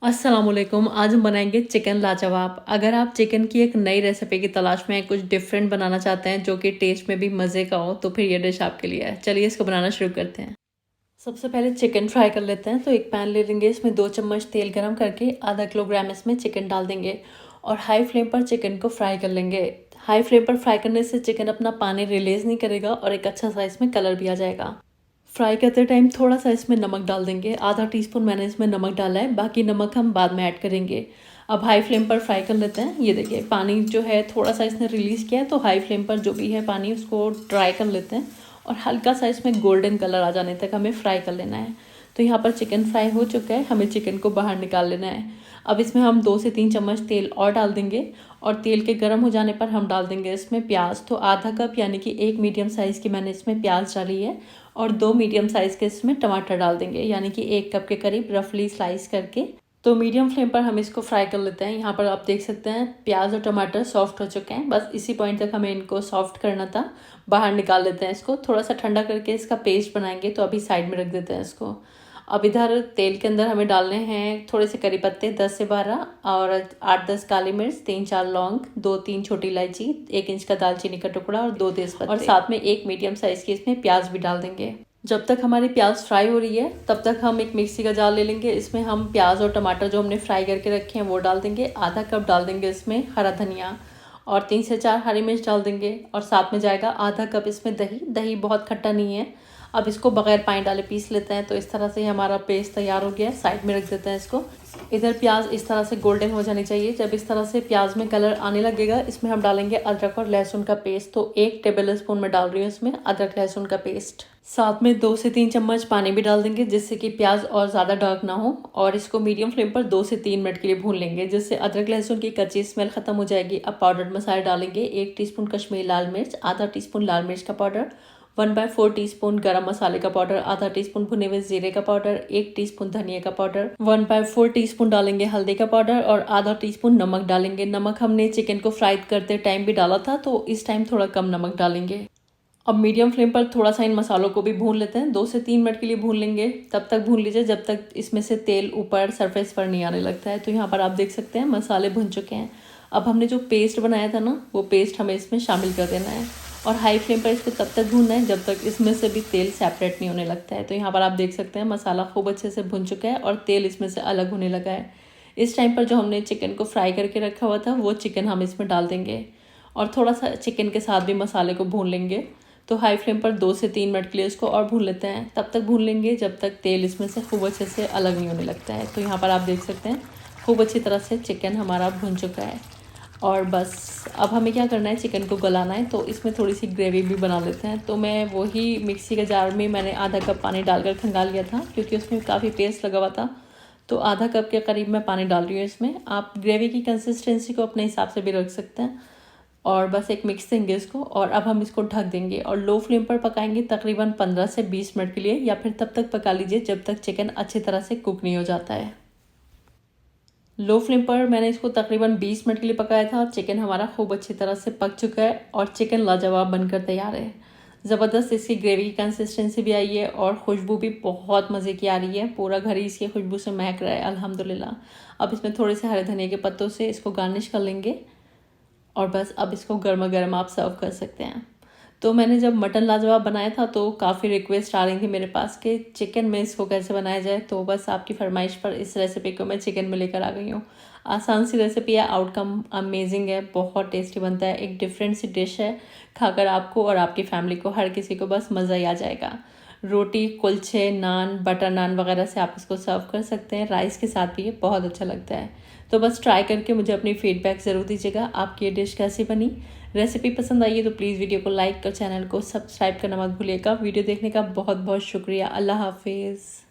अस्सलामुअलैकुम। आज हम बनाएंगे चिकन लाजवाब। अगर आप चिकन की एक नई रेसिपी की तलाश में कुछ डिफरेंट बनाना चाहते हैं जो कि टेस्ट में भी मज़े का हो तो फिर ये डिश आपके लिए है। चलिए इसको बनाना शुरू करते हैं। सबसे पहले चिकन फ्राई कर लेते हैं। तो एक पैन ले लेंगे, इसमें 2 चम्मच तेल गरम करके आधा किलोग्राम इसमें चिकन डाल देंगे और हाई फ्लेम पर चिकन को फ्राई कर लेंगे। हाई फ्लेम पर फ्राई करने से चिकन अपना पानी रिलीज़ नहीं करेगा और एक अच्छा सा इसमें कलर भी आ जाएगा। फ्राई करते टाइम थोड़ा सा इसमें नमक डाल देंगे। आधा टीस्पून मैंने इसमें नमक डाला है, बाकी नमक हम बाद में ऐड करेंगे। अब हाई फ्लेम पर फ्राई कर लेते हैं। ये देखिए पानी जो है थोड़ा सा इसने रिलीज़ किया है, तो हाई फ्लेम पर जो भी है पानी उसको ड्राई कर लेते हैं और हल्का सा इसमें गोल्डन कलर आ जाने तक हमें फ्राई कर लेना है। तो यहाँ पर चिकन फ्राई हो चुका है, हमें चिकन को बाहर निकाल लेना है। अब इसमें हम 2 से 3 चम्मच तेल और डाल देंगे और तेल के गर्म हो जाने पर हम डाल देंगे इसमें प्याज। तो आधा कप यानी कि 1 मीडियम साइज़ की मैंने इसमें प्याज डाली है और 2 मीडियम साइज़ के इसमें टमाटर डाल देंगे, यानी कि 1 कप के करीब रफली स्लाइस करके। तो मीडियम फ्लेम पर हम इसको फ्राई कर लेते हैं। यहाँ पर आप देख सकते हैं प्याज और टमाटर सॉफ्ट हो चुके हैं। बस इसी पॉइंट तक हमें इनको सॉफ्ट करना था। बाहर निकाल लेते हैं इसको, थोड़ा सा ठंडा करके इसका पेस्ट बनाएंगे। तो अभी साइड में रख देते हैं इसको। अब इधर तेल के अंदर हमें डालने हैं थोड़े से करी पत्ते 10 से 12 और 8-10 काली मिर्च, 3-4 लौंग, 2-3 छोटी इलायची, 1 इंच का दालचीनी का टुकड़ा और 2 तेजपत्ते और साथ में 1 मीडियम साइज की इसमें प्याज भी डाल देंगे। जब तक हमारी प्याज फ्राई हो रही है तब तक हम एक मिक्सी का जार ले लेंगे। इसमें हम प्याज और टमाटर जो हमने फ्राई करके रखे हैं वो डाल देंगे। आधा कप डाल देंगे इसमें हरा धनिया और 3 से 4 हरी मिर्च डाल देंगे और साथ में जाएगा आधा कप इसमें दही। दही बहुत खट्टा नहीं है। अब इसको बगैर पानी डाले पीस लेते हैं। तो इस तरह से हमारा पेस्ट तैयार हो गया है, साइड में रख देते हैं इसको। इधर प्याज इस तरह से गोल्डन हो जानी चाहिए। जब इस तरह से प्याज में कलर आने लगेगा इसमें हम डालेंगे अदरक और लहसुन का पेस्ट। तो 1 टेबल स्पून में डाल रही हूँ इसमें अदरक लहसुन का पेस्ट। साथ में 2 से 3 चम्मच पानी भी डाल देंगे जिससे कि प्याज और ज़्यादा डार्क ना हो और इसको मीडियम फ्लेम पर 2 से 3 मिनट के लिए भून लेंगे जिससे अदरक लहसुन की कच्ची स्मेल खत्म हो जाएगी। अब पाउडर्ड मसाले डालेंगे। 1 टीस्पून कश्मीरी लाल मिर्च, आधा टीस्पून लाल मिर्च का पाउडर, 1/4 टीस्पून गरम मसाले का पाउडर, आधा टीस्पून भुने हुए जीरे का पाउडर, 1 टीस्पून धनिया का पाउडर, 1/4 टीस्पून डालेंगे हल्दी का पाउडर और आधा टीस्पून नमक डालेंगे। नमक हमने चिकन को फ्राई करते टाइम भी डाला था, तो इस टाइम थोड़ा कम नमक डालेंगे। अब मीडियम फ्लेम पर थोड़ा सा इन मसालों को भी भून लेते हैं। 2 से 3 मिनट के लिए भून लेंगे। तब तक भून लीजिए जब तक इसमें से तेल ऊपर सरफेस पर नहीं आने लगता है। तो यहाँ पर आप देख सकते हैं मसाले भुन चुके हैं। अब हमने जो पेस्ट बनाया था ना, वो पेस्ट हमें इसमें शामिल कर देना है और हाई फ्लेम पर इसको तब तक भूनना है जब तक इसमें से भी तेल सेपरेट नहीं होने लगता है। तो यहाँ पर आप देख सकते हैं मसाला खूब अच्छे से भुन चुका है और तेल इसमें से अलग होने लगा है। इस टाइम पर जो हमने चिकन को फ्राई करके रखा हुआ था वो चिकन हम इसमें डाल देंगे और थोड़ा सा चिकन के साथ भी मसाले को भून लेंगे। तो हाई फ्लेम पर 2 से 3 मिनट के लिए इसको और भून लेते हैं। तब तक भून लेंगे जब तक तेल इसमें से खूब अच्छे से अलग नहीं होने लगता है। तो यहाँ पर आप देख सकते हैं खूब अच्छी तरह से चिकन हमारा भुन चुका है और बस अब हमें क्या करना है, चिकन को गलाना है। तो इसमें थोड़ी सी ग्रेवी भी बना लेते हैं। तो मैं वही मिक्सी के जार में मैंने आधा कप पानी डालकर खंगाल लिया था क्योंकि उसमें काफ़ी पेस्ट लगा हुआ था। तो आधा कप के करीब मैं पानी डाल रही हूँ इसमें। आप ग्रेवी की कंसिस्टेंसी को अपने हिसाब से भी रख सकते हैं और बस एक मिक्स देंगे इसको और अब हम इसको ढक देंगे और लो फ्लेम पर पकाएंगे तकरीबन 15 से 20 मिनट के लिए, या फिर तब तक पका लीजिए जब तक चिकन अच्छी तरह से कुक नहीं हो जाता है। लो फ्लेम पर मैंने इसको तकरीबन 20 मिनट के लिए पकाया था और चिकन हमारा खूब अच्छी तरह से पक चुका है और चिकन लाजवाब बनकर तैयार है। ज़बरदस्त इसकी ग्रेवी की कंसिस्टेंसी भी आई है और खुशबू भी बहुत मज़े की आ रही है। पूरा घर ही इसकी खुशबू से महक रहा है अल्हम्दुलिल्लाह। अब इसमें थोड़े से हरे धनिया के पत्तों से इसको गार्निश कर लेंगे और बस अब इसको गर्मा गर्म आप सर्व कर सकते हैं। तो मैंने जब मटन लाजवाब बनाया था तो काफ़ी रिक्वेस्ट आ रही थी मेरे पास कि चिकन में इसको कैसे बनाया जाए। तो बस आपकी फरमाइश पर इस रेसिपी को मैं चिकन में लेकर आ गई हूँ। आसान सी रेसिपी है, आउटकम अमेजिंग है, बहुत टेस्टी बनता है। एक डिफरेंट सी डिश है, खाकर आपको और आपकी फैमिली को हर किसी को बस मज़ा ही आ जाएगा। रोटी, कुलचे, नान, बटर नान वगैरह से आप इसको सर्व कर सकते हैं। राइस के साथ भी ये बहुत अच्छा लगता है। तो बस ट्राई करके मुझे अपनी फीडबैक ज़रूर दीजिएगा आपकी ये डिश कैसी बनी। रेसिपी पसंद आई है तो प्लीज़ वीडियो को लाइक और चैनल को सब्सक्राइब करना मत भूलिएगा। वीडियो देखने का बहुत बहुत शुक्रिया। अल्लाह हाफिज़।